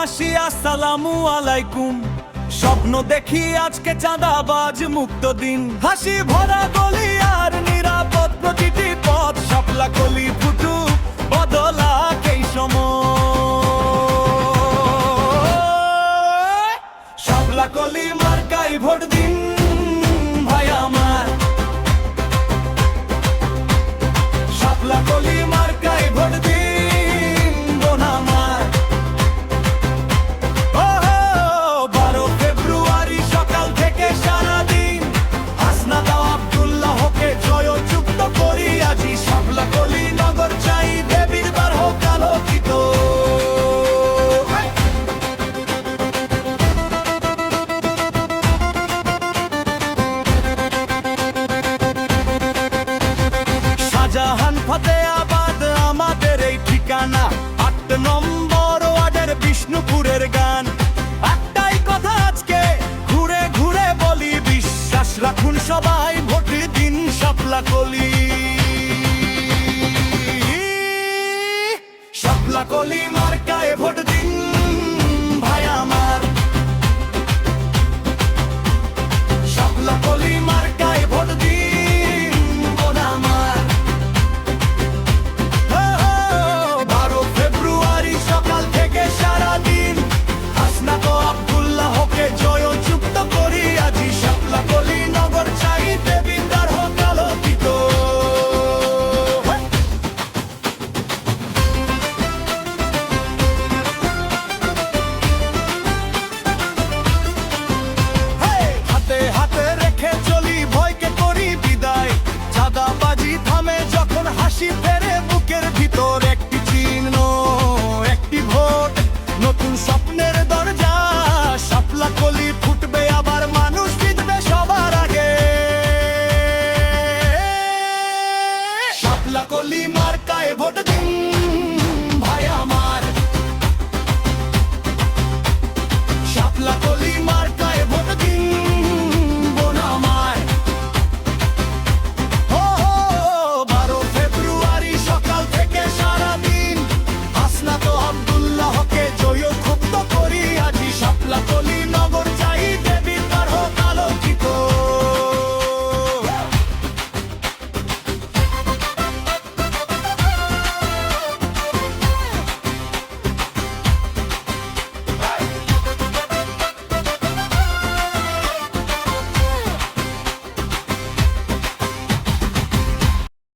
হাসি আসসালামু আলাইকুম। স্বপ্ন দেখি আজকে চাঁদাবাজ মুক্ত দিন, হাসি ভরা গলি আর নিরাপদ প্রতিটি পথ। শাপলা কলি ফুটুক বদলাক এই সময়, শাপলা কলি মার্কাই ভোট দিন ভাই আমার। শাপলা কলি মার্কাই ভোট দিন বোন আমার। 12 ফেব্রুয়ারি সকাল থেকে সারাদিন হাসনাত আব্দুল্লাহকে জয়যুক্ত করি আজি। শাপলা কলি নগর চাই দেবীর বার হোক আলোকিত। শাহজাহান ফতেয়াবাদ আমাদের এই ঠিকানা, 8 নম্বর ওয়ার্ডের বিষ্ণুপুরের গান। একটাই কথা আজকে ঘুরে ঘুরে বলি, বিশ্বাস রাখুন সবাই ভোট দিন শাপলা কলি। শাপলা কলি মার্কায় ভোট দিন ভাই আমার। শাপলা কলি মার্কায় ভোট দিন বোন আমার। 12 ফেব্রুয়ারি সকাল থেকে সারাদিন হাসনাত আব্দুল্লাহকে জয়যুক্ত করি আজি। শাপলা কলি নগর চাই দেবীর দ্বার হোক আলোকিত। হাতে হাতে রেখে চলি ভয়কে করি বিদায়। চাঁদাবাজি থামে যখন হাসি ফেরে বুকের ভিতর। একটি চিহ্ন একটি ভোট নতুন স্বপ্নের দরজা। শাপলা কলি ফুটবে আবার মানুষ জিতবে সবার আগে। শাপলা কলি মার্কায় ভোট দিন